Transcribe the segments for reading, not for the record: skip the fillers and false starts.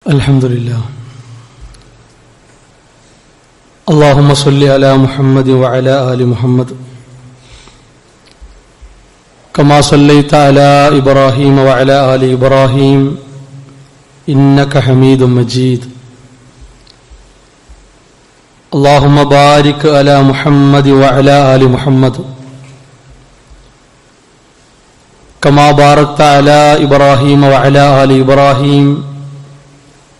Alhamdulillah. Allahumma salli ala Muhammad wa ala ali Muhammad kama sallaita ala Ibrahim wa ala ali Ibrahim innaka Hamidum Majid. Allahumma barik ala Muhammad wa ala ali Muhammad kama barakta ala Ibrahim wa ala ali Ibrahim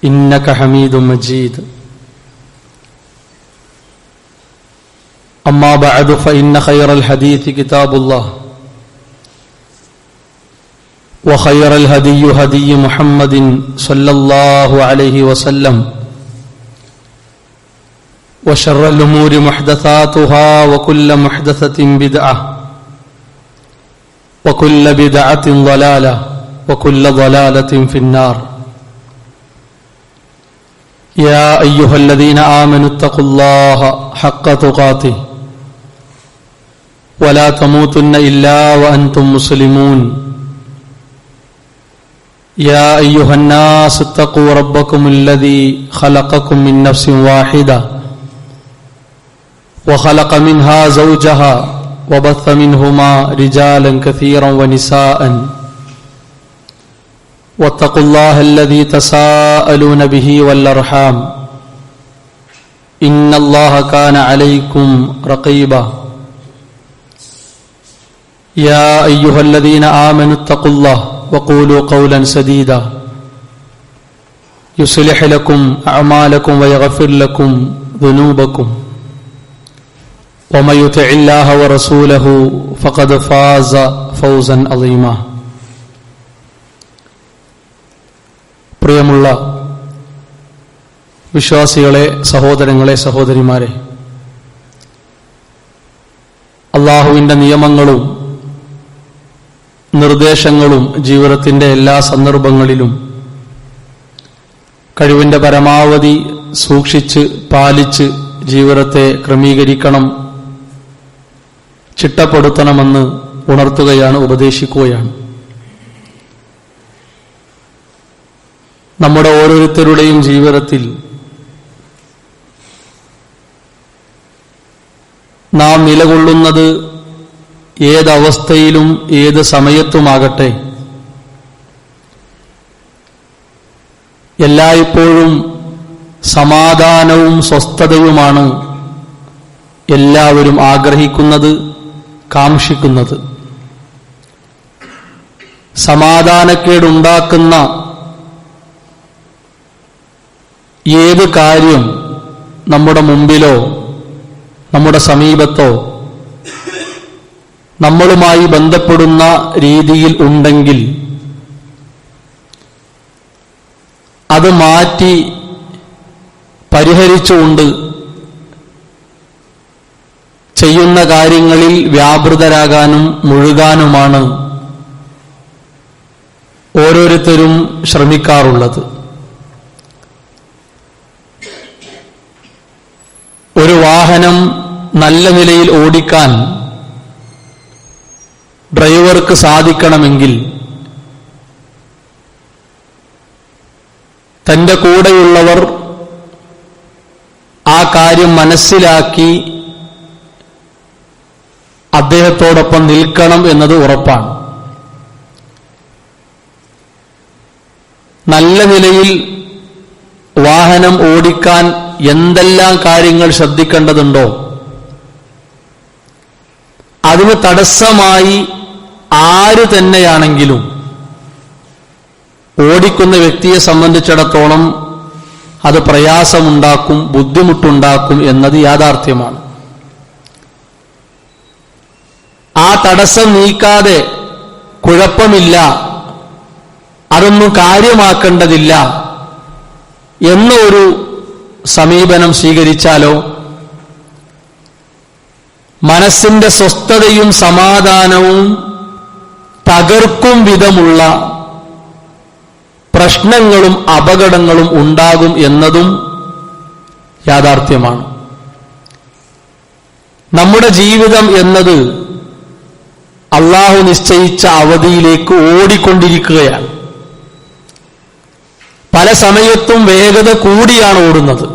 innaka Hamidum Majid. أما بعد فإن خير الحديث كتاب الله وخير الهدي هدي محمد صلى الله عليه وسلم وشر الأمور محدثاتها وكل محدثة بدعة وكل بدعة ضلالة وكل ضلالة في النار. يا أيها الذين آمنوا اتقوا الله حق تقاته ولا تموتن إلا وأنتم مسلمون. يا أيها الناس اتقوا ربكم الذي خلقكم من نفس واحدة وخلق منها زوجها وبث منهما رجالا كثيرا ونساء واتقوا الله الذي تساءلون به والأرحام إن الله كان عليكم رقيبا. يا أيها الذين آمنوا اتقوا الله وقولوا قولا سديدا يصلح لكم أعمالكم ويغفر لكم ذنوبكم ومن يطع الله ورسوله فقد فاز فوزا عظيما. പ്രിയമുള്ള വിശ്വാസികളെ, സഹോദരങ്ങളെ, സഹോദരിമാരെ, അല്ലാഹുവിൻ്റെ നിയമങ്ങളും നിർദ്ദേശങ്ങളും ജീവിതത്തിൻ്റെ എല്ലാ സന്ദർഭങ്ങളിലും കഴിവിൻ്റെ പരമാവധി സൂക്ഷിച്ച് പാലിച്ച് ജീവിതത്തെ ക്രമീകരിക്കണം, ചിട്ടപ്പെടുത്തണമെന്ന് ഉണർത്തുകയാണ്, ഉപദേശിക്കുകയാണ്. നമ്മുടെ ഓരോരുത്തരുടെയും ജീവിതത്തിൽ നാം നിലകൊള്ളുന്നത് ഏതവസ്ഥയിലും ഏത് സമയത്തുമാകട്ടെ, എല്ലായ്പ്പോഴും സമാധാനവും സ്വസ്ഥതയുമാണ് എല്ലാവരും ആഗ്രഹിക്കുന്നത്, കാംക്ഷിക്കുന്നത്. സമാധാനക്കേടുണ്ടാക്കുന്ന ഏത് കാര്യം നമ്മുടെ മുമ്പിലോ നമ്മുടെ സമീപത്തോ നമ്മളുമായി ബന്ധപ്പെടുന്ന രീതിയിൽ ഉണ്ടെങ്കിൽ അത് മാറ്റി പരിഹരിച്ചുകൊണ്ട് ചെയ്യുന്ന കാര്യങ്ങളിൽ വ്യാപൃതരാകാനും മുഴുകാനുമാണ് ഓരോരുത്തരും ശ്രമിക്കാറുള്ളത്. ഒരു വാഹനം നല്ല നിലയിൽ ഓടിക്കാൻ ഡ്രൈവർക്ക് സാധിക്കണമെങ്കിൽ തൻ്റെ കൂടെയുള്ളവർ ആ കാര്യം മനസ്സിലാക്കി അദ്ദേഹത്തോടൊപ്പം നിൽക്കണം എന്നത് ഉറപ്പാണ്. നല്ല നിലയിൽ വാഹനം ഓടിക്കാൻ എന്തെല്ലാം കാര്യങ്ങൾ ശ്രദ്ധിക്കേണ്ടതുണ്ടോ അതിന് തടസ്സമായി ആര് തന്നെയാണെങ്കിലും ഓടിക്കുന്ന വ്യക്തിയെ സംബന്ധിച്ചിടത്തോളം അത് പ്രയാസമുണ്ടാക്കും, ബുദ്ധിമുട്ടുണ്ടാക്കും എന്നത് യാഥാർത്ഥ്യമാണ്. ആ തടസ്സം നീക്കാതെ കുഴപ്പമില്ല, അതൊന്നും കാര്യമാക്കേണ്ടതില്ല എന്നൊരു സമീപനം സ്വീകരിച്ചാലോ മനസ്സിന്റെ സ്വസ്ഥതയും സമാധാനവും തകർക്കും വിധമുള്ള പ്രശ്നങ്ങളും അപകടങ്ങളും ഉണ്ടാകും എന്നതും യാഥാർത്ഥ്യമാണ്. നമ്മുടെ ജീവിതം എന്നത് അള്ളാഹു നിശ്ചയിച്ച അവധിയിലേക്ക് ഓടിക്കൊണ്ടിരിക്കുകയാണ്. പല സമയത്തും വേഗത കൂടിയാണ് ഓടുന്നത്,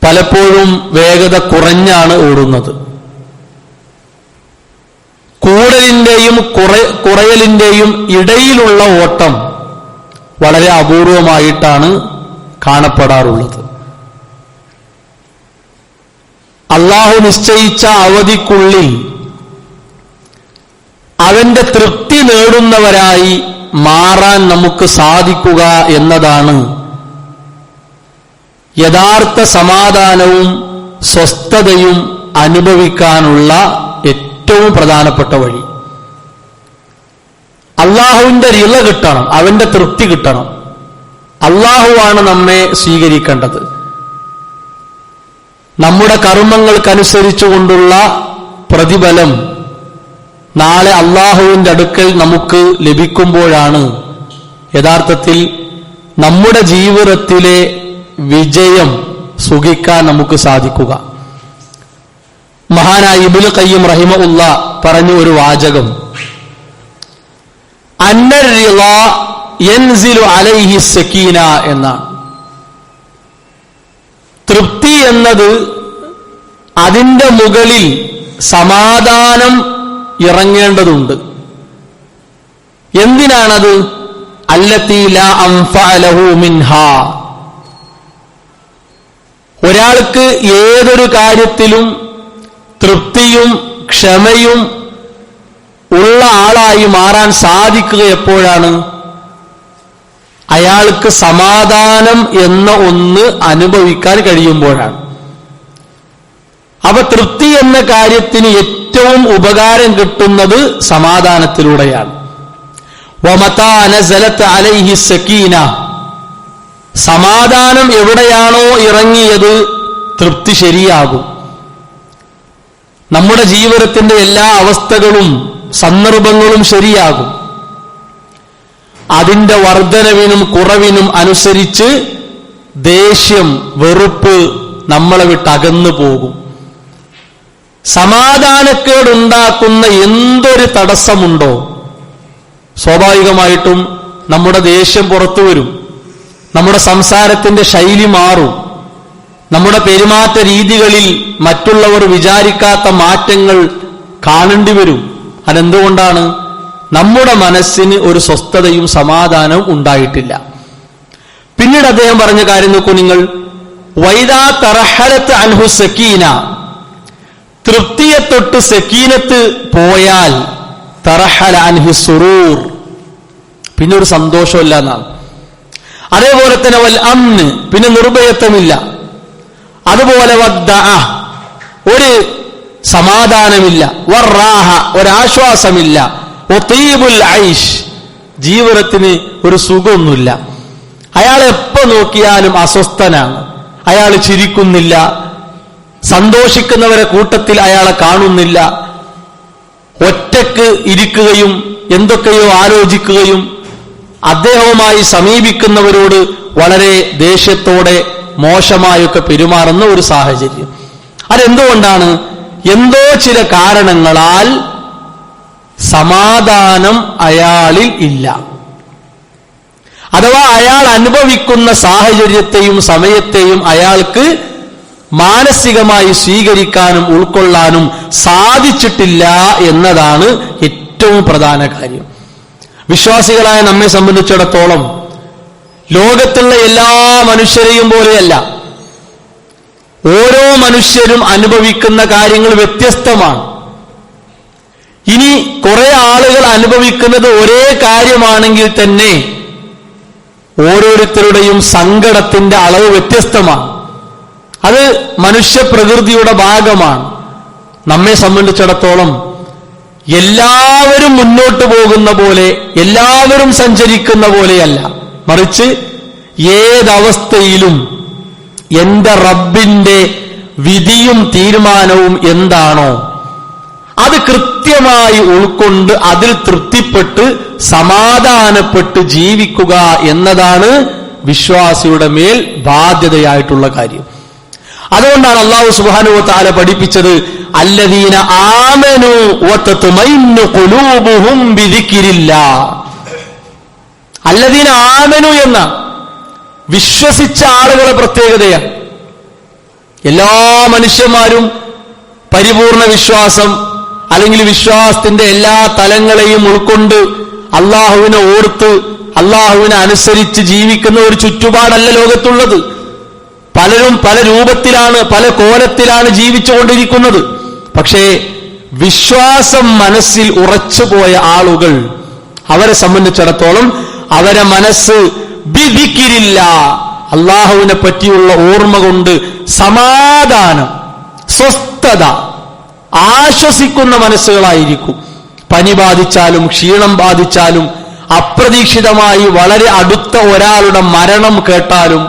പലപ്പോഴും വേഗത കുറഞ്ഞാണ് ഓടുന്നത്. കൂടലിന്റെയും കുറയലിന്റെയും ഇടയിലുള്ള ഓട്ടം വളരെ അപൂർവമായിട്ടാണ് കാണപ്പെടാറുള്ളത്. അള്ളാഹു നിശ്ചയിച്ച അവധിക്കുള്ളിൽ അവന്റെ തൃപ്തി നേടുന്നവരായി മാറാൻ നമുക്ക് സാധിക്കുക എന്നതാണ് യഥാർത്ഥ സമാധാനവും സ്വസ്ഥതയും അനുഭവിക്കാനുള്ള ഏറ്റവും പ്രധാനപ്പെട്ട വഴി. അള്ളാഹുവിന്റെ റിള കിട്ടണം, അവന്റെ തൃപ്തി കിട്ടണം. അള്ളാഹുവാണ് നമ്മെ സ്വീകരിക്കേണ്ടത്. നമ്മുടെ കർമ്മങ്ങൾക്കനുസരിച്ചുകൊണ്ടുള്ള പ്രതിഫലം നാളെ അള്ളാഹുവിന്റെ അടുക്കൽ നമുക്ക് ലഭിക്കുമ്പോഴാണ് യഥാർത്ഥത്തിൽ നമ്മുടെ ജീവിതത്തിലെ വിജയം സുഖിക്കാൻ നമുക്ക് സാധിക്കുക. മഹാനായ ഇബ്നു ഖയ്യിം റഹിമഹുല്ലാ പറഞ്ഞ ഒരു വാചകം, അന്നർ റിളാ യൻസിലു അലൈഹി സകീന എന്നാണ്. തൃപ്തി എന്നത് അതിന്റെ മുകളിൽ സമാധാനം ഇറങ്ങേണ്ടതുണ്ട്. എന്തിനാണത്? അല്ലത്തി ലാ അൻഫഅ ലഹു മിൻഹാ. ഒരാൾക്ക് ഏതൊരു കാര്യത്തിലും തൃപ്തിയും ക്ഷമയും ഉള്ള ആളായി മാറാൻ സാധിക്കുക എപ്പോഴാണ്? അയാൾക്ക് സമാധാനം എന്ന ഒന്ന് അനുഭവിക്കാൻ കഴിയുമ്പോഴാണ്. അപ്പൊ തൃപ്തി എന്ന കാര്യത്തിന് ഏറ്റവും ഉപകാരം കിട്ടുന്നത് സമാധാനത്തിലൂടെയാണ്. വമതാ നസലത് അലൈഹി സകീന, സമാധാനം എവിടെയാണോ ഇറങ്ങിയത് തൃപ്തി ശരിയാകും. നമ്മുടെ ജീവിതത്തിന്റെ എല്ലാ അവസ്ഥകളും സന്ദർഭങ്ങളും ശരിയാകും. അതിന്റെ വർധനവിനും കുറവിനും അനുസരിച്ച് ദേഷ്യം, വെറുപ്പ് നമ്മളെ വിട്ട് അകന്നു പോകും. സമാധാനക്കേടുണ്ടാക്കുന്ന എന്തൊരു തടസ്സമുണ്ടോ സ്വാഭാവികമായിട്ടും നമ്മുടെ ദേഷ്യം പുറത്തു വരും, നമ്മുടെ സംസാരത്തിന്റെ ശൈലി മാറും, നമ്മുടെ പെരുമാറ്റ രീതികളിൽ മറ്റുള്ളവർ വിചാരിക്കാത്ത മാറ്റങ്ങൾ കാണേണ്ടി വരും. അതെന്തുകൊണ്ടാണ്? നമ്മുടെ മനസ്സിന് ഒരു സ്വസ്ഥതയും സമാധാനവും ഉണ്ടായിട്ടില്ല. പിന്നീട് അദ്ദേഹം പറഞ്ഞ കാര്യം നോക്കൂ നിങ്ങൾ, വൈദാ തറഹലത്ത് അൻഹു സക്കീന, തൃപ്തിയെ തൊട്ട് സക്കീനത്ത് പോയാൽ തറഹല അൻഹു സുറൂർ, പിന്നെ ഒരു സന്തോഷമില്ല എന്നാണ്. അതേപോലെ തന്നെ വൽ അംന്, പിന്നെ നിർഭയത്വമില്ല. അതുപോലെ വദ്ദഅ, ഒരു സമാധാനമില്ല. വറാഹ, ഒരാശ്വാസമില്ല. വതീബുൽ ഐഷ്, ജീവിതത്തിന് ഒരു സുഖമൊന്നുമില്ല. അയാൾ എപ്പോ നോക്കിയാലും അസ്വസ്ഥനാണ്. അയാൾ ചിരിക്കുന്നില്ല, സന്തോഷിക്കുന്നവരെ കൂട്ടത്തിൽ അയാളെ കാണുന്നില്ല. ഒറ്റക്ക് ഇരിക്കുകയും എന്തൊക്കെയോ ആലോചിക്കുകയും അദ്ദേഹവുമായി സമീപിക്കുന്നവരോട് വളരെ ദേഷ്യത്തോടെ മോശമായൊക്കെ പെരുമാറുന്ന ഒരു സാഹചര്യം. അതെന്തുകൊണ്ടാണ്? എന്തോ ചില കാരണങ്ങളാൽ സമാധാനം അയാളിൽ ഇല്ല. അഥവാ അയാൾ അനുഭവിക്കുന്ന സാഹചര്യത്തെയും സമയത്തെയും അയാൾക്ക് മാനസികമായി സ്വീകരിക്കാനും ഉൾക്കൊള്ളാനും സാധിച്ചിട്ടില്ല എന്നതാണ് ഏറ്റവും പ്രധാന കാര്യം. വിശ്വാസികളായ നമ്മെ സംബന്ധിച്ചിടത്തോളം ലോകത്തുള്ള എല്ലാ മനുഷ്യരെയും പോലെയല്ല. ഓരോ മനുഷ്യരും അനുഭവിക്കുന്ന കാര്യങ്ങൾ വ്യത്യസ്തമാണ്. ഇനി കുറെ ആളുകൾ അനുഭവിക്കുന്നത് ഒരേ കാര്യമാണെങ്കിൽ തന്നെ ഓരോരുത്തരുടെയും സങ്കടത്തിന്റെ അളവ് വ്യത്യസ്തമാണ്. അത് മനുഷ്യപ്രകൃതിയുടെ ഭാഗമാണ്. നമ്മെ സംബന്ധിച്ചിടത്തോളം എല്ലാവരും മുന്നോട്ട് പോകുന്ന പോലെ, എല്ലാവരും സഞ്ചരിക്കുന്ന പോലെയല്ല, മറിച്ച് ഏതവസ്ഥയിലും എന്റെ റബ്ബിന്റെ വിധിയും തീരുമാനവും എന്താണോ അത് കൃത്യമായി ഉൾക്കൊണ്ട് അതിൽ തൃപ്തിപ്പെട്ട് സമാധാനപ്പെട്ട് ജീവിക്കുക എന്നതാണ് വിശ്വാസിയുടെ മേൽ ബാധ്യതയായിട്ടുള്ള കാര്യം. അതുകൊണ്ടാണ് അല്ലാഹു സുബ്ഹാനഹു വ തആല പഠിപ്പിച്ചത്, അല്ലദീന ആമനൂ വതത്മഇന്നു ഖുലൂബുഹും ബിദിക്രില്ലാഹ്. അല്ലദീന ആമനു എന്ന വിശ്വസിച്ച ആളുകളെ പ്രത്യേകതയാണ്. എല്ലാ മനുഷ്യന്മാരും പരിപൂർണ വിശ്വാസം അല്ലെങ്കിൽ വിശ്വാസത്തിന്റെ എല്ലാ തലങ്ങളെയും ഉൾക്കൊണ്ട് അള്ളാഹുവിനെ ഓർത്ത് അള്ളാഹുവിനെ അനുസരിച്ച് ജീവിക്കുന്ന ഒരു ചുറ്റുപാടല്ല ലോകത്തുള്ളത്. പലരും പല രൂപത്തിലാണ്, പല കോലത്തിലാണ് ജീവിച്ചുകൊണ്ടിരിക്കുന്നത്. പക്ഷേ വിശ്വാസം മനസ്സിൽ ഉറച്ചുപോയ ആളുകൾ, അവരെ സംബന്ധിച്ചിടത്തോളം അവരെ മനസ്സ് ബിദിക്രില്ല, അള്ളാഹുവിനെ പറ്റിയുള്ള ഓർമ്മ കൊണ്ട് സമാധാനം, സ്വസ്ഥത, ആശ്വസിക്കുന്ന മനസ്സുകളായിരിക്കും. പനി ബാധിച്ചാലും ക്ഷീണം ബാധിച്ചാലും അപ്രതീക്ഷിതമായി വളരെ അടുത്ത ഒരാളുടെ മരണം കേട്ടാലും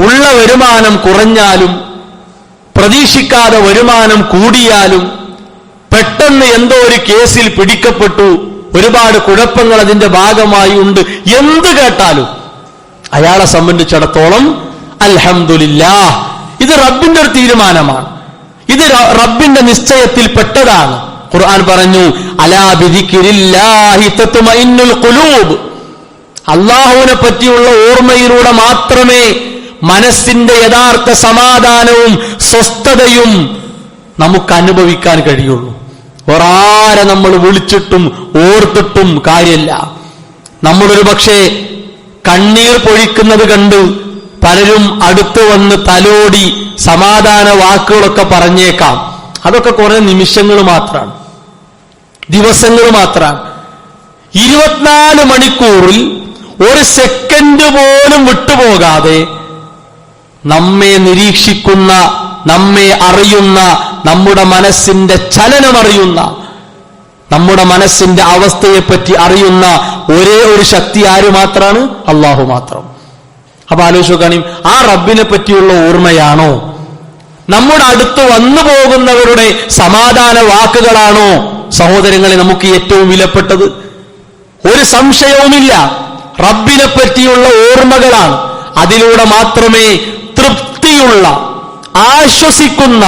ഉള്ള വരുമാനം കുറഞ്ഞാലും പ്രതീക്ഷിക്കാതെ വരുമാനം കൂടിയാലും പെട്ടെന്ന് എന്തോ ഒരു കേസിൽ പിടിക്കപ്പെട്ടു, ഒരുപാട് കുഴപ്പങ്ങൾ അതിന്റെ ഭാഗമായി ഉണ്ട്, എന്ത് കേട്ടാലും അയാളെ സംബന്ധിച്ചിടത്തോളം അൽഹംദുലില്ലാഹ്, ഇത് റബ്ബിന്റെ ഒരു തീരുമാനമാണ്, ഇത് റബ്ബിന്റെ നിശ്ചയത്തിൽ പെട്ടതാണ്. ഖുർആൻ പറഞ്ഞു അലാ ബിദിക്രില്ലാഹി തത്മഇന്നുൽ ഖുലൂബ്, അല്ലാഹുവിനെ പറ്റിയുള്ള ഓർമ്മയിലൂടെ മാത്രമേ മനസ്സിന്റെ യഥാർത്ഥ സമാധാനവും സ്വസ്ഥതയും നമുക്ക് അനുഭവിക്കാൻ കഴിയുള്ളൂ. ഒരാരെ നമ്മൾ വിളിച്ചിട്ടും ഓർത്തിട്ടും കാര്യമില്ല. നമ്മളൊരു പക്ഷേ കണ്ണീർ പൊഴിക്കുന്നത് കണ്ട് പലരും അടുത്തു വന്ന് തലോടി സമാധാന വാക്കുകളൊക്കെ പറഞ്ഞേക്കാം. അതൊക്കെ കുറെ നിമിഷങ്ങൾ മാത്രമാണ്, ദിവസങ്ങൾ മാത്രമാണ്. 24 മണിക്കൂറിൽ ഒരു സെക്കൻഡ് പോലും വിട്ടുപോകാതെ നമ്മെ നിരീക്ഷിക്കുന്ന, നമ്മെ അറിയുന്ന, നമ്മുടെ മനസ്സിന്റെ ചലനമറിയുന്ന, നമ്മുടെ മനസ്സിന്റെ അവസ്ഥയെപ്പറ്റി അറിയുന്ന ഒരേ ഒരു ശക്തി ആര് മാത്രമാണ്? അള്ളാഹു മാത്രം. അപ്പൊ ആലോചിക്കുകയാണെങ്കിൽ ആ റബ്ബിനെ പറ്റിയുള്ള ഓർമ്മയാണോ, നമ്മുടെ അടുത്ത് വന്നു പോകുന്നവരുടെ സമാധാന വാക്കുകളാണോ സഹോദരങ്ങളെ നമുക്ക് ഏറ്റവും വിലപ്പെട്ടത്? ഒരു സംശയവുമില്ല, റബ്ബിനെ പറ്റിയുള്ള ഓർമ്മകളാണ്. അതിലൂടെ മാത്രമേ തൃപ്തിയുള്ള, ആശ്വസിക്കുന്ന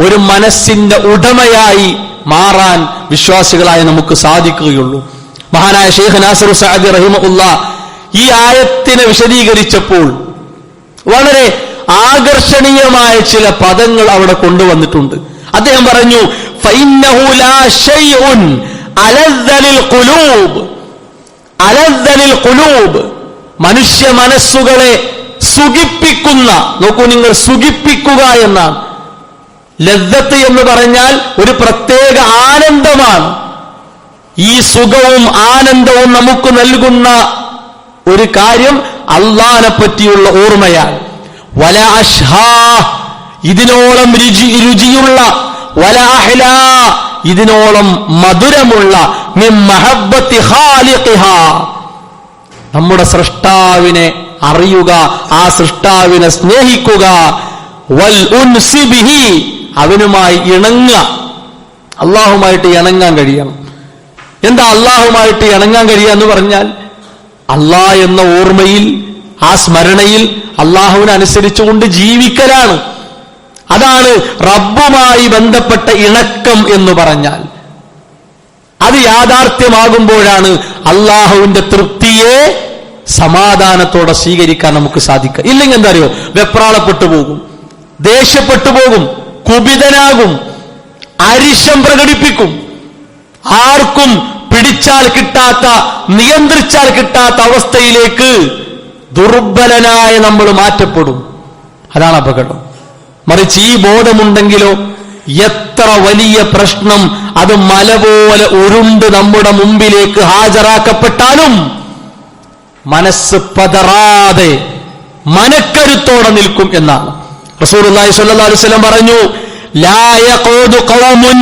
ഒരു മനസ്സിന്റെ ഉടമയായി മാറാൻ വിശ്വാസികളായി നമുക്ക് സാധിക്കുകയുള്ളൂ. മഹാനായ ശൈഖ് നാസിർ സഅദി റഹിമഹുല്ലാഹ് ഈ ആയത്തിനെ വിശദീകരിച്ചപ്പോൾ വളരെ ആകർഷണീയമായ ചില പദങ്ങൾ അവിടെ കൊണ്ടുവന്നിട്ടുണ്ട്. അദ്ദേഹം പറഞ്ഞു ഫഇന്നഹു ലാ ശൈഉൻ അലദ്ദലിൽ ഖുലൂബ്, അലദ്ദലിൽ ഖുലൂബ്, മനുഷ്യ മനസ്സുകളെ സുഖിപ്പിക്കുന്ന, നോക്കൂ നിങ്ങൾ, സുഖിപ്പിക്കുക എന്നാണ്. ലദ്ദത്ത് എന്ന് പറഞ്ഞാൽ ഒരു പ്രത്യേക ആനന്ദമാണ്. ഈ സുഖവും ആനന്ദവും നമുക്ക് നൽകുന്ന ഒരു കാര്യം അല്ലാഹുവിനെ പറ്റിയുള്ള ഓർമ്മയാണ്. വല അഷ്ഹാ, ഇതിനോളം രുചിയുള്ള, വല അഹ്ലാ, ഇതിനോളം മധുരമുള്ള, മിൻ മഹബ്ബത്തി ഖാലിഖിഹാ, നമ്മുടെ സൃഷ്ടാവിനെ അറിയുക, ആ സൃഷ്ടാവിനെ സ്നേഹിക്കുക, വൽ ഉൻസി ബിഹി, അവനുമായി ഇണങ്ങുക. അള്ളാഹുമായിട്ട് ഇണങ്ങാൻ കഴിയണം. എന്താ അള്ളാഹുമായിട്ട് ഇണങ്ങാൻ കഴിയുക എന്ന് പറഞ്ഞാൽ അള്ളാഹ് എന്ന ഓർമ്മയിൽ, ആ സ്മരണയിൽ അള്ളാഹുവിനെ അനുസരിച്ചുകൊണ്ട് ജീവിക്കലാണ്. അതാണ് റബ്ബുമായി ബന്ധപ്പെട്ട ഇണക്കം എന്ന് പറഞ്ഞാൽ. അത് യാഥാർത്ഥ്യമാകുമ്പോഴാണ് അള്ളാഹുവിന്റെ തൃപ്തിയെ സമാധാനത്തോടെ സ്വീകരിക്കാൻ നമുക്ക് സാധിക്കുക. ഇല്ലെങ്കിൽ എന്താ അറിയോ, വെപ്രാളപ്പെട്ടു പോകും, ദേഷ്യപ്പെട്ടു പോകും, കുപിതനാകും, അരിശം പ്രകടിപ്പിക്കും. ആർക്കും പിടിച്ചാൽ കിട്ടാത്ത, നിയന്ത്രിച്ചാൽ കിട്ടാത്ത അവസ്ഥയിലേക്ക് ദുർബലനായ നമ്മൾ മാറ്റപ്പെടും. അതാണ് അപകടം. മറിച്ച് ഈ ബോധമുണ്ടെങ്കിലോ എത്ര വലിയ പ്രശ്നം അത് മല പോലെ ഉരുണ്ട് നമ്മുടെ മുമ്പിലേക്ക് ഹാജരാക്കപ്പെട്ടാലും മനസ്സ് പതറാതെ മനക്കരുത്തോടെ നിൽക്കും എന്നാണ് റസൂലുള്ളാഹി സ്വല്ലല്ലാഹു അലൈഹി വസല്ലം പറഞ്ഞു. ലാ യഖൂദു ഖൗമുൻ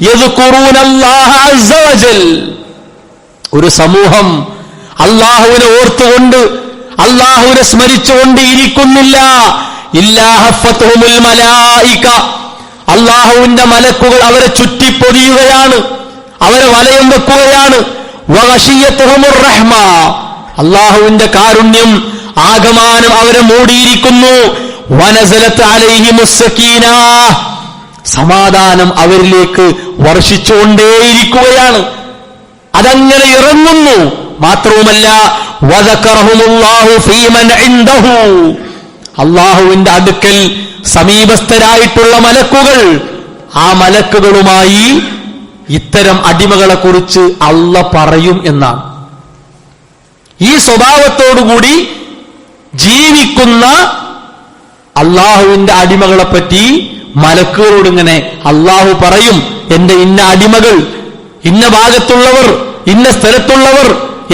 യദ്കുറൂനല്ലാഹ അസ്സ വജൽ, ഒരു സമൂഹം അല്ലാഹുവിനെ ഓർത്തുകൊണ്ട് അല്ലാഹുവിനെ സ്മരിച്ചുകൊണ്ട് ഇരിക്കുന്നില്ല. ഇല്ലാ ഹഫത്തുഹുൽ മലായിക, അല്ലാഹുവിന്റെ മലക്കുകൾ അവരെ ചുറ്റിപ്പൊതിയുകയാണ്, അവരെ വലയം വെക്കുകയാണ്. വഗശിയത്തുഹുർ റഹ്മ, അല്ലാഹുവിന്റെ കാരുണ്യം ആഗമാനം അവരെ മൂടിയിരിക്കുന്നു. വനസലത്ത് അലൈഹിമുസ് സകീന, സമാധാനം അവരിലേക്ക് വർഷിച്ചുകൊണ്ടേയിരിക്കുകയാണ്. അതങ്ങനെ ഇറങ്ങുന്നു. മാത്രവുമല്ല വദകറഹുമുല്ലാഹു ഫീമൻ ഇൻദഹു, അല്ലാഹുവിന്റെ അടുക്കൽ സമീപസ്ഥരായിട്ടുള്ള മലക്കുകൾ, ആ മലക്കുകളുമായി ഇത്തരം അടിമകളെ കുറിച്ച് അല്ലാഹ് പറയും എന്നാണ്. ഈ സ്വഭാവത്തോടുകൂടി ജീവിക്കുന്ന അള്ളാഹുവിന്റെ അടിമകളെപ്പറ്റി മലക്കുകളോട് ഇങ്ങനെ അള്ളാഹു പറയും, എന്റെ ഇന്ന അടിമകൾ, ഇന്ന ഭാഗത്തുള്ളവർ, ഇന്ന സ്ഥലത്തുള്ളവർ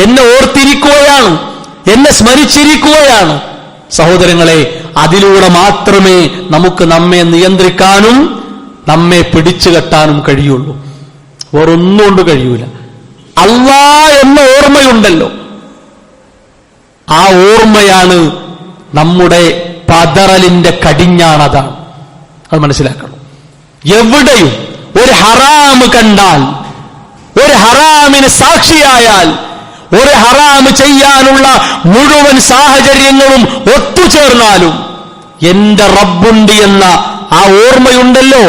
എന്നെ ഓർത്തിരിക്കുകയാണ്, എന്നെ സ്മരിച്ചിരിക്കുകയാണ്. സഹോദരങ്ങളെ, അതിലൂടെ മാത്രമേ നമുക്ക് നമ്മെ നിയന്ത്രിക്കാനും നമ്മെ പിടിച്ചു കെട്ടാനും കഴിയുള്ളൂ. വേറൊന്നും കൊണ്ട് കഴിയൂല. അല്ലാഹ് എന്ന ഓർമ്മയുണ്ടല്ലോ, ആ ഓർമ്മയാണ് നമ്മുടെ പതറലിന്റെ കടിഞ്ഞാണതാണ്. അത് മനസ്സിലാക്കണം. എവിടെയും ഒരു ഹറാമ് കണ്ടാൽ, ഒരു ഹറാമിന് സാക്ഷിയായാൽ, ഒരു ഹറാമ് ചെയ്യാനുള്ള മുഴുവൻ സാഹചര്യങ്ങളും ഒത്തുചേർന്നാലും എന്റെ റബ്ബുണ്ട് എന്ന ആ ഓർമ്മയുണ്ടല്ലോ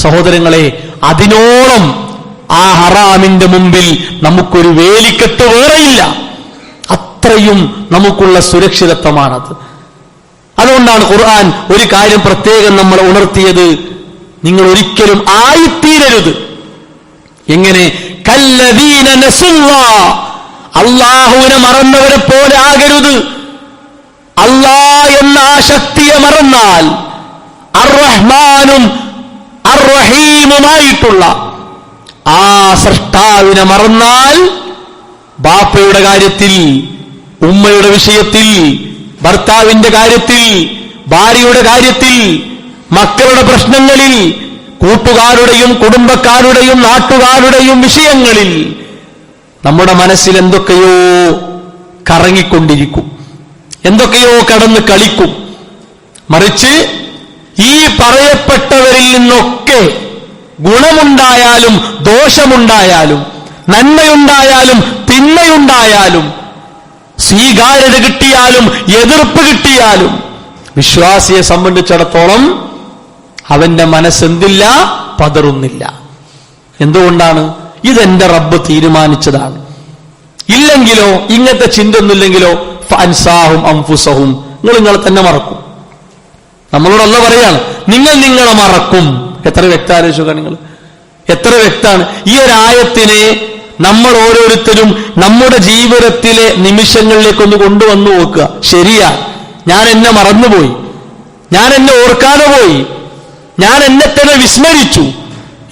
സഹോദരങ്ങളെ, അതിനോളം ആ ഹറാമിന്റെ മുമ്പിൽ നമുക്കൊരു വേലിക്കെട്ട് വേറെയില്ല. അത്രയും നമുക്കുള്ള സുരക്ഷിതത്വമാണത്. അതുകൊണ്ടാണ് ഖുർആൻ ഒരു കാര്യം പ്രത്യേകം നമ്മൾ ഉണർത്തിയത്, നിങ്ങൾ ഒരിക്കലും ആയിത്തീരരുത്. എങ്ങനെ? കല്ലദീന നസുല്ലാഹ്, അല്ലാഹുവിനെ മറന്നവരെ പോലെ ആകരുത്. അല്ലാഹ് എന്ന ആ ശക്തിയെ മറന്നാൽ, അർ-റഹ്മാനും അർ-റഹീമുമായിട്ടുള്ള ആ സൃഷ്ടാവിനെ മറന്നാൽ, ബാപ്പയുടെ കാര്യത്തിൽ, ഉമ്മയുടെ വിഷയത്തിൽ, ഭർത്താവിന്റെ കാര്യത്തിൽ, ഭാര്യയുടെ കാര്യത്തിൽ, മക്കളുടെ പ്രശ്നങ്ങളിൽ, കൂട്ടുകാരുടെയും കുടുംബക്കാരുടെയും നാട്ടുകാരുടെയും വിഷയങ്ങളിൽ നമ്മുടെ മനസ്സിൽ എന്തൊക്കെയോ കറങ്ങിക്കൊണ്ടിരിക്കും, എന്തൊക്കെയോ കടന്ന് കളിക്കും. മറിച്ച് ഈ പറയപ്പെട്ടവരിൽ നിന്നൊക്കെ ഗുണമുണ്ടായാലും ദോഷമുണ്ടായാലും നന്മയുണ്ടായാലും തിന്മയുണ്ടായാലും സ്വീകാര്യത കിട്ടിയാലും എതിർപ്പ് കിട്ടിയാലും വിശ്വാസിയെ സംബന്ധിച്ചിടത്തോളം അവന്റെ മനസ്സെന്തില്ല, പതറുന്നില്ല. എന്തുകൊണ്ടാണ്? ഇതെന്റെ റബ്ബ് തീരുമാനിച്ചതാണ്. ഇല്ലെങ്കിലോ, ഇങ്ങനത്തെ ചിന്തയൊന്നുമില്ലെങ്കിലോ ഫഅൻസാഹും അൻഫുസഹും, നിങ്ങളെ തന്നെ മറക്കും. നമ്മളോട് അല്ലാഹ് പറയാണ്, നിങ്ങളെ മറക്കും. എത്ര വ്യക്താലോചിക്കുക, നിങ്ങൾ എത്ര വ്യക്താണ്. ഈ ഒരു ആയത്തിനെ നമ്മൾ ഓരോരുത്തരും നമ്മുടെ ജീവിതത്തിലെ നിമിഷങ്ങളിലേക്കൊന്ന് കൊണ്ടുവന്നു നോക്കുക. ശരിയാ, ഞാൻ എന്നെ മറന്നുപോയി, ഞാൻ എന്നെ ഓർക്കാതെ പോയി, ഞാൻ എന്നെ തന്നെ വിസ്മരിച്ചു.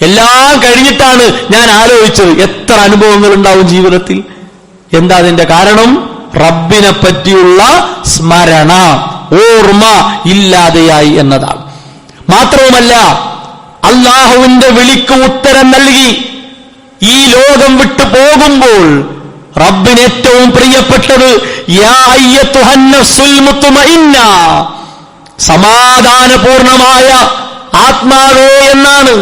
എല്ലാം കഴിഞ്ഞിട്ടാണ് ഞാൻ ആലോചിച്ചത്. എത്ര അനുഭവങ്ങൾ ഉണ്ടാവും ജീവിതത്തിൽ. എന്താ അതിന്റെ കാരണം? റബ്ബിനെ പറ്റിയുള്ള സ്മരണ, ഓർമ്മ ഇല്ലാതെയായി എന്നതാണ്. മാത്രവുമല്ല, അല്ലാഹുവിന്റെ വിളിക്ക് ഉത്തരം നൽകി ഈ ലോകം വിട്ടു പോകുമ്പോൾ റബ്ബിന് ഏറ്റവും പ്രിയപ്പെട്ടത് യാ അയ്യത്തുഹൻ നഫ്സുൽ മുത്മഇന്ന, സമാധാനപൂർണമായ ആത്മാവേ എന്നാണ്.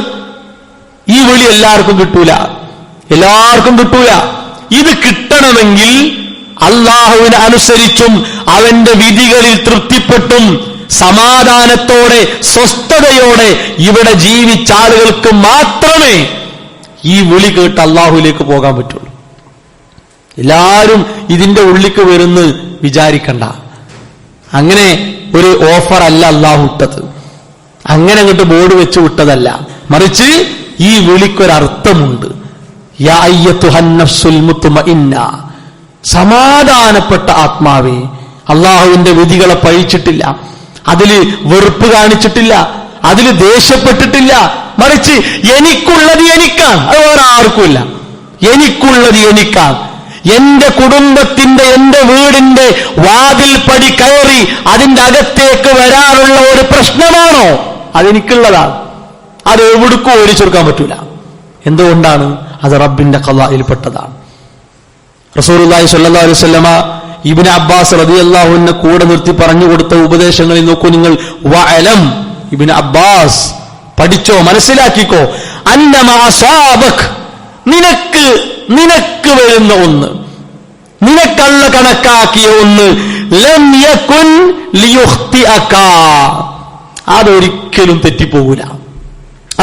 ഈ വിളി എല്ലാവർക്കും കിട്ടൂല, എല്ലാവർക്കും കിട്ടൂല. ഇത് കിട്ടണമെങ്കിൽ അല്ലാഹുവിനെ അനുസരിച്ചും അവന്റെ വിധികളിൽ തൃപ്തിപ്പെട്ടും സമാധാനത്തോടെ സ്വസ്ഥതയോടെ ഇവിടെ ജീവിച്ച ആളുകൾക്ക് മാത്രമേ ഈ വിളി കേട്ട് അല്ലാഹുവിലേക്ക് പോകാൻ പറ്റുള്ളൂ. എല്ലാവരും ഇതിന്റെ ഉള്ളിക്ക് വരുന്ന് വിചാരിക്കണ്ട. അങ്ങനെ ഒരു ഓഫർ അല്ല അല്ലാഹു ഇട്ടത്, അങ്ങനെ അങ്ങോട്ട് ബോർഡ് വെച്ച് വിട്ടതല്ല. മറിച്ച് ഈ വിളിക്കൊരർത്ഥമുണ്ട്. യാ അയ്യത്തുഹൻ നഫ്സുൽ മുത്മഇന്ന, സമാധാനപ്പെട്ട ആത്മാവേ. അല്ലാഹുവിന്റെ വിധികളെ പഴിച്ചിട്ടില്ല, അതില് വെറുപ്പ് കാണിച്ചിട്ടില്ല, അതില് ദേഷ്യപ്പെട്ടിട്ടില്ല. മറിച്ച് എനിക്കുള്ളത് എനിക്കാണ്, അത് വേറെ ആർക്കുമില്ല. എനിക്കുള്ളത് എനിക്കാണ്. എന്റെ കുടുംബത്തിന്റെ, എന്റെ വീടിന്റെ വാതിൽ പടി കയറി അതിന്റെ അകത്തേക്ക് വരാനുള്ള ഒരു പ്രശ്നമാണോ? അതെനിക്കുള്ളതാണ്. അത് എവിടേക്കും ഓടിച്ചെടുക്കാൻ പറ്റൂല. എന്തുകൊണ്ടാണ്? അത് റബ്ബിന്റെ ഖളായിൽപ്പെട്ടതാണ്. റസൂലുള്ളാഹി സ്വല്ലല്ലാഹു അലൈഹി വസല്ലമ ഇബ്നു അബ്ബാസ് റളിയല്ലാഹു അൻഹു കൂടെ നിർത്തി പറഞ്ഞു കൊടുത്ത ഉപദേശങ്ങളിൽ നോക്കൂ നിങ്ങൾ. വഅലം, ഇബ്നു അബ്ബാസ് പഠിച്ചോ, മനസ്സിലാക്കിക്കോ. അന്നമാ അസാബക്, നിനക്ക് വരുന്ന ഒന്ന്, നിനക്കല്ല കണക്കാക്കിയ ഒന്ന്, ലം യകുൻ ലിയുഖ്തിഅക, അതൊരിക്കലും തെറ്റിപ്പോകൂല.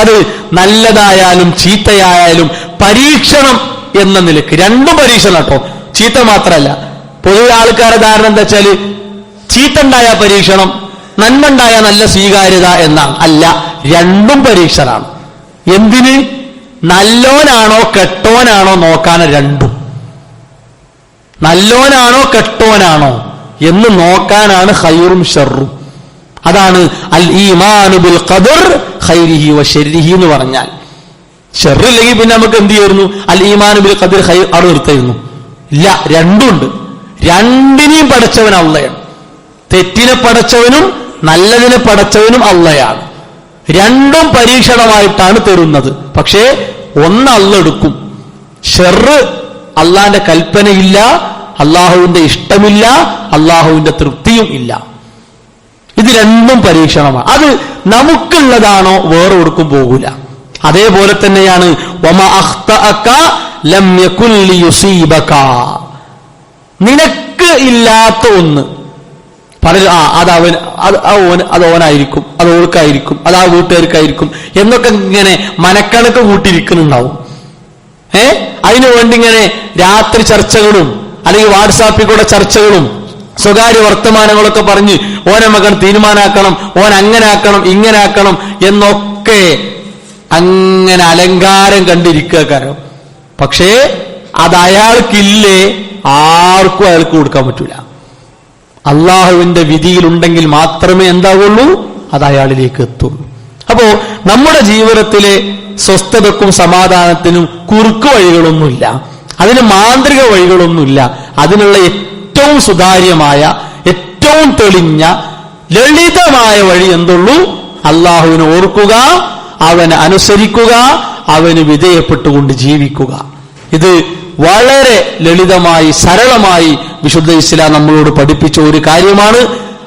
അത് നല്ലതായാലും ചീത്തയായാലും പരീക്ഷണം എന്ന നിലക്ക്, രണ്ടും പരീക്ഷണം കേട്ടോ. ചീത്ത മാത്രമല്ല. പൊതുവെ ആൾക്കാരുടെ ധാരണ എന്താ വെച്ചാല് ചീത്ത ഉണ്ടായ പരീക്ഷണം, നന്മ ഉണ്ടായ നല്ല സ്വീകാര്യത എന്നാണ്. അല്ല, രണ്ടും പരീക്ഷണമാണ്. എന്തിന്? നല്ലോനാണോ കെട്ടോനാണോ നോക്കാൻ. രണ്ടും നല്ലോനാണോ കെട്ടോനാണോ എന്ന് നോക്കാനാണ് ഖൈറും ഷർറും. അതാണ് അൽ ഈമാനു ബിൽ ഖദർ ഖൈരിഹി വ ശർരിഹി എന്ന് പറഞ്ഞാൽ. ഷർറില്ലെങ്കിൽ പിന്നെ നമുക്ക് എന്ത് ചെയ്യുന്നു? അൽ ഈമാനു ബിൽ ഖദർ ഖൈർ അവിടെ നിർത്തുന്നു. ഇല്ല, രണ്ടുണ്ട്. രണ്ടിനെയും പടച്ചവൻ അള്ളയാണ്. തെറ്റിനെ പടച്ചവനും നല്ലതിനെ പടച്ചവനും അള്ളയാണ്. രണ്ടും പരീക്ഷണമായിട്ടാണ് തരുന്നത്. പക്ഷേ ഒന്ന് അള്ള എടുക്കും. ഷർറ് അള്ളാന്റെ കൽപ്പനയില്ല, അള്ളാഹുവിന്റെ ഇഷ്ടമില്ല, അള്ളാഹുവിന്റെ തൃപ്തിയും ഇല്ല. ഇത് രണ്ടും പരീക്ഷണമാണ്. അത് നമുക്കുള്ളതാണോ വേറെ ഒടുക്കും പോകൂല. അതേപോലെ തന്നെയാണ് വമാ അഖ്തഅക ലം യകുൻ ലിയുസീബക. നിനക്ക് ഇല്ലാത്ത ഒന്ന് അത് ഓനായിരിക്കും, അത് ഓൾക്കായിരിക്കും, അത് ആ വീട്ടുകാർക്കായിരിക്കും എന്നൊക്കെ ഇങ്ങനെ മനക്കണക്ക് കൂട്ടിയിരിക്കുന്നുണ്ടാവും. അതിനു വേണ്ടി ഇങ്ങനെ രാത്രി ചർച്ചകളും അല്ലെങ്കിൽ വാട്സാപ്പിൽ കൂടെ ചർച്ചകളും സ്വകാര്യ വർത്തമാനങ്ങളൊക്കെ പറഞ്ഞ് ഓനെ മകൻ തീരുമാനാക്കണം, ഓൻ അങ്ങനെ ആക്കണം, ഇങ്ങനെ ആക്കണം എന്നൊക്കെ അങ്ങനെ അലങ്കാരം കണ്ടിരിക്കുക കാര്യം. പക്ഷേ അത് അയാൾക്കില്ലേ, ആർക്കും അയാൾക്ക് കൊടുക്കാൻ പറ്റൂല. അള്ളാഹുവിന്റെ വിധിയിലുണ്ടെങ്കിൽ മാത്രമേ എന്താവുള്ളൂ, അത് അയാളിലേക്ക് എത്തുള്ളൂ. അപ്പോ നമ്മുടെ ജീവിതത്തിലെ സ്വസ്ഥതക്കും സമാധാനത്തിനും കുറുക്കു വഴികളൊന്നുമില്ല, അതിന് മാന്ത്രിക വഴികളൊന്നുമില്ല. അതിനുള്ള ഏറ്റവും സുതാര്യമായ, ഏറ്റവും തെളിഞ്ഞ, ലളിതമായ വഴി എന്തുള്ളൂ? അള്ളാഹുവിനെ ഓർക്കുക, അവനെ അനുസരിക്കുക, അവന് വിധേയപ്പെട്ടുകൊണ്ട് ജീവിക്കുക. ഇത് വളരെ ലളിതമായി സരളമായി വിശുദ്ധ ഇസ്ലാം നമ്മളോട് പഠിപ്പിച്ച ഒരു കാര്യമാണ്.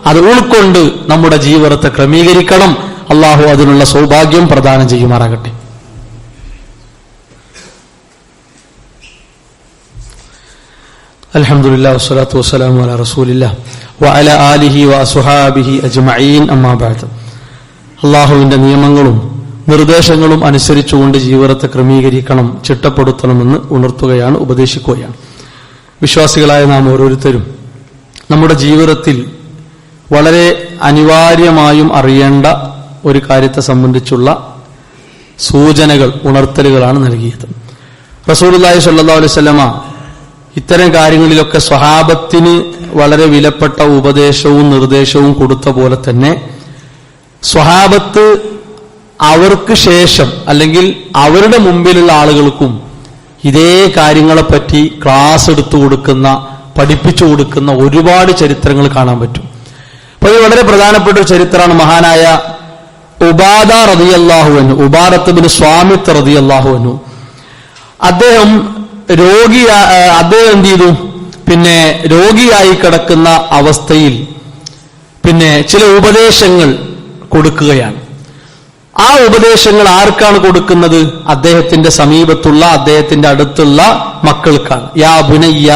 അത് ഉൾക്കൊണ്ട് നമ്മുടെ ജീവിതത്തെ ക്രമീകരിക്കണം. അള്ളാഹു അതിനുള്ള സൗഭാഗ്യം പ്രദാനം ചെയ്യുമാറാകട്ടെ. അൽഹംദുലില്ലാഹി വസ്സലാത്തു വസ്സലാമു അലാ റസൂലില്ലാഹി വഅലാ ആലിഹി വഅസ്ഹാബിഹി അജ്മഈൻ. അമ്മാ ബഅദ്. അള്ളാഹുവിന്റെ നിയമങ്ങളും നിർദ്ദേശങ്ങളും അനുസരിച്ചുകൊണ്ട് ജീവിതത്തെ ക്രമീകരിക്കണം, ചിട്ടപ്പെടുത്തണമെന്ന് ഉണർത്തുകയാണ്, ഉപദേശിക്കുകയാണ്. വിശ്വാസികളായ നാം ഓരോരുത്തരും നമ്മുടെ ജീവിതത്തിൽ വളരെ അനിവാര്യമായും അറിയേണ്ട ഒരു കാര്യത്തെ സംബന്ധിച്ചുള്ള സൂചനകൾ, ഉണർത്തലുകളാണ് നൽകിയത്. റസൂലുള്ളാഹി സ്വല്ലല്ലാഹു അലൈഹി വസല്ലമ ഇത്തരം കാര്യങ്ങളിലൊക്കെ സ്വഹാബത്തിന് വളരെ വിലപ്പെട്ട ഉപദേശവും നിർദ്ദേശവും കൊടുത്ത പോലെ തന്നെ സ്വഹാബത്ത് അവർക്ക് ശേഷം അല്ലെങ്കിൽ അവരുടെ മുമ്പിലുള്ള ആളുകൾക്കും ഇതേ കാര്യങ്ങളെപ്പറ്റി ക്ലാസ് എടുത്തു കൊടുക്കുന്ന, പഠിപ്പിച്ചു കൊടുക്കുന്ന ഒരുപാട് ചരിത്രങ്ങൾ കാണാൻ പറ്റും. അപ്പൊ ഇത് വളരെ പ്രധാനപ്പെട്ട ഒരു ചരിത്രമാണ്. മഹാനായ ഉബാദ റളിയല്ലാഹു അൻഹു, ഉബാദത്ത് ബിൻ സ്വാമിത്ത് റളിയല്ലാഹു അൻഹു, അദ്ദേഹം എന്ത് ചെയ്തു? പിന്നെ രോഗിയായി കിടക്കുന്ന അവസ്ഥയിൽ പിന്നെ ചില ഉപദേശങ്ങൾ കൊടുക്കുകയാണ്. ആ ഉപദേശങ്ങൾ ആർക്കാണ് കൊടുക്കുന്നത്? അദ്ദേഹത്തിന്റെ സമീപത്തുള്ള, അദ്ദേഹത്തിന്റെ അടുത്തുള്ള മക്കൾക്കാണ്. യാ ബുനയ്യ,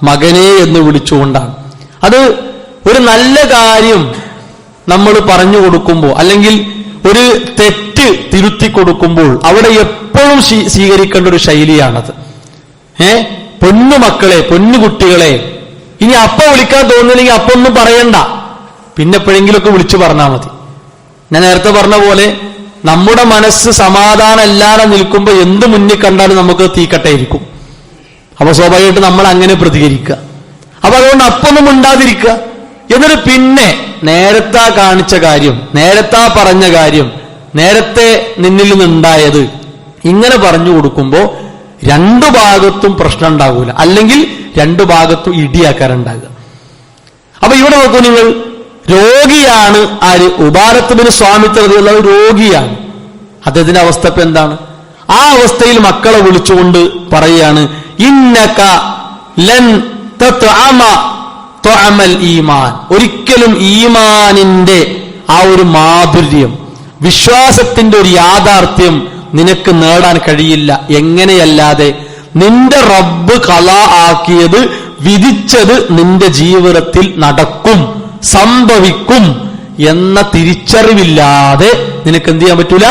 മകനെ എന്ന് വിളിച്ചുകൊണ്ടാണ്. അത് ഒരു നല്ല കാര്യം നമ്മൾ പറഞ്ഞു കൊടുക്കുമ്പോൾ അല്ലെങ്കിൽ ഒരു തെറ്റ് തിരുത്തി കൊടുക്കുമ്പോൾ അവിടെ എപ്പോഴും സ്വീകരിക്കേണ്ട ഒരു ശൈലിയാണത്. പൊന്നു മക്കളെ, പൊന്നു കുട്ടികളെ, ഇനി അപ്പ വിളിക്കാൻ തോന്നുന്നില്ലെങ്കിൽ അപ്പൊ ഒന്നും പറയണ്ട, പിന്നെ എപ്പോഴെങ്കിലുമൊക്കെ വിളിച്ചു പറഞ്ഞാൽ മതി. ഞാൻ നേരത്തെ പറഞ്ഞ പോലെ നമ്മുടെ മനസ്സ് സമാധാനം അല്ലാതെ നിൽക്കുമ്പോൾ എന്ത് മുന്നിൽ കണ്ടാലും നമുക്ക് തീക്കട്ടയിരിക്കും. അപ്പൊ സ്വാഭാവികമായിട്ട് നമ്മൾ അങ്ങനെ പ്രതികരിക്കുക. അപ്പൊ അതുകൊണ്ട് അപ്പൊന്നും ഉണ്ടാതിരിക്കുക. എന്നിട്ട് പിന്നെ നേരത്തെ കാണിച്ച കാര്യം, നേരത്തെ പറഞ്ഞ കാര്യം, നേരത്തെ നിന്നിൽ നിന്നുണ്ടായത് ഇങ്ങനെ പറഞ്ഞു കൊടുക്കുമ്പോ രണ്ടു ഭാഗത്തും പ്രശ്നം ഉണ്ടാകൂല, അല്ലെങ്കിൽ രണ്ടു ഭാഗത്തും ഇടിയാക്കാറുണ്ടാകുക. അപ്പൊ ഇവിടെ നോക്കൂ നിങ്ങൾ, രോഗിയാണ് ആര്? ഉബാദത്ത് ബിൻ സ്വാമിത്ത് റളിയല്ലാഹു രോഗിയാണ്. അദ്ദേഹത്തിന്റെ അവസ്ഥ ഇപ്പൊ എന്താണ്? ആ അവസ്ഥയിൽ മക്കളെ വിളിച്ചുകൊണ്ട് പറയാണ്, ഇന്നക ലൻ തത്അമ തുഅമൽ ഈമാൻ. ഒരിക്കലും ഈമാനിന്റെ ആ ഒരു മാധുര്യം, വിശ്വാസത്തിന്റെ ഒരു യാഥാർത്ഥ്യം നിനക്ക് നേടാൻ കഴിയില്ല. എങ്ങനെയല്ലാതെ? നിന്റെ റബ്ബ് ഖളാ ആക്കിയത്, വിധിച്ചത് നിന്റെ ജീവിതത്തിൽ നടക്കും, സംഭവിക്കും എന്ന തിരിച്ചറിവില്ലാതെ നിനക്ക് എന്ത് ചെയ്യാൻ പറ്റൂല?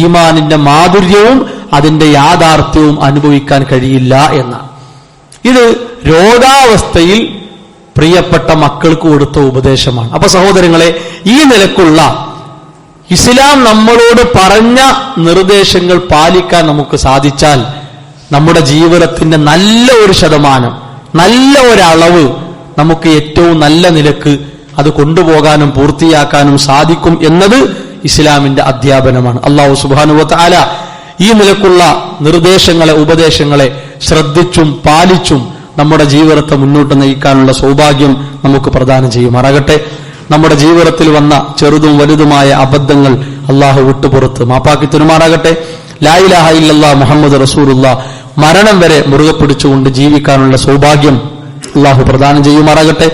ഈമാനിന്റെ മാധുര്യവും അതിന്റെ യാഥാർത്ഥ്യവും അനുഭവിക്കാൻ കഴിയില്ല എന്നാണ്. ഇത് രോഗാവസ്ഥയിൽ പ്രിയപ്പെട്ട മക്കൾക്ക് കൊടുത്ത ഉപദേശമാണ്. അപ്പൊ സഹോദരങ്ങളെ, ഈ നിലക്കുള്ള ഇസ്ലാം നമ്മളോട് പറഞ്ഞ നിർദ്ദേശങ്ങൾ പാലിക്കാൻ നമുക്ക് സാധിച്ചാൽ നമ്മുടെ ജീവിതത്തിന്റെ നല്ല ഒരു ശതമാനം, നല്ല ഒരളവ് നമുക്ക് ഏറ്റവും നല്ല നിലക്ക് അത് കൊണ്ടുപോകാനും പൂർത്തിയാക്കാനും സാധിക്കും എന്നത് ഇസ്ലാമിന്റെ അധ്യാപനമാണ്. അല്ലാഹു സുബ്ഹാനഹു വ തആല ഈ നിലക്കുള്ള നിർദ്ദേശങ്ങളെ, ഉപദേശങ്ങളെ ശ്രദ്ധിച്ചും പാലിച്ചും നമ്മുടെ ജീവിതത്തെ മുന്നോട്ട് നയിക്കാനുള്ള സൗഭാഗ്യം നമുക്ക് പ്രദാനം ചെയ്യുമാറാകട്ടെ. നമ്മുടെ ജീവിതത്തിൽ വന്ന ചെറുതും വലുതുമായ അബദ്ധങ്ങൾ അള്ളാഹു വിട്ടുപുറത്ത് മാപ്പാക്കി തരുമാറാകട്ടെ. ലാ ഇലാഹ ഇല്ലല്ലാഹ് മുഹമ്മദ് റസൂലുള്ളാഹ് മരണം വരെ മുറുകെ പിടിച്ചുകൊണ്ട് ജീവിക്കാനുള്ള സൗഭാഗ്യം അള്ളാഹു പ്രദാനം ചെയ്യുമാറാകട്ടെ.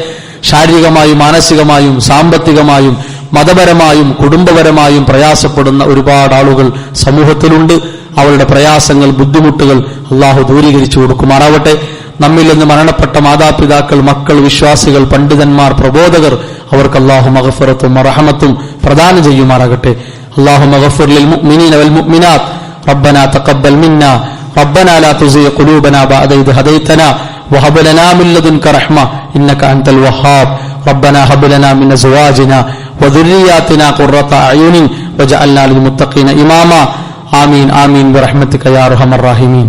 ശാരീരികമായും മാനസികമായും സാമ്പത്തികമായും മതപരമായും കുടുംബപരമായും പ്രയാസപ്പെടുന്ന ഒരുപാട് ആളുകൾ സമൂഹത്തിലുണ്ട്. അവരുടെ പ്രയാസങ്ങൾ, ബുദ്ധിമുട്ടുകൾ അള്ളാഹു ദൂരീകരിച്ചു കൊടുക്കുമാറാവട്ടെ. നമ്മിൽ നിന്ന് മരണപ്പെട്ട മാതാപിതാക്കൾ, മക്കൾ, വിശ്വാസികൾ, പണ്ഡിതന്മാർ, പ്രബോധകർ, അവർക്ക് അല്ലാഹു മഗ്ഫിറത്തും റഹ്മത്തും പ്രദാനം ചെയ്യുമാറാകട്ടെ. അല്ലാഹു മഗ്ഫിർ ലിൽ മുഅ്മിനീന വൽ മുഅ്മിനാത്ത് റബ്ബനാ തഖബ്ബൽ മിന്നാ റബ്ബനാ ലാ തുസിഗ് ഖുലൂബനാ ബഅദ ഇദ് ഹദൈതനാ വഹബ് ലനാ മിൻ ലദുൻക റഹ്മ ഇന്നക അൻതൽ വഹ്ഹാബ് റബ്ബനാ ഹബ് ലനാ മിൻ അസ്വാജിനാ വദുർരിയ്യാതിനാ ഖുർറത അയുനിൻ വജഅൽനാ ലിൽ മുത്തഖീന ഇമാമാ ആമീൻ ആമീൻ ബിറഹ്മതിക യാ അർഹമർ റഹീമീൻ.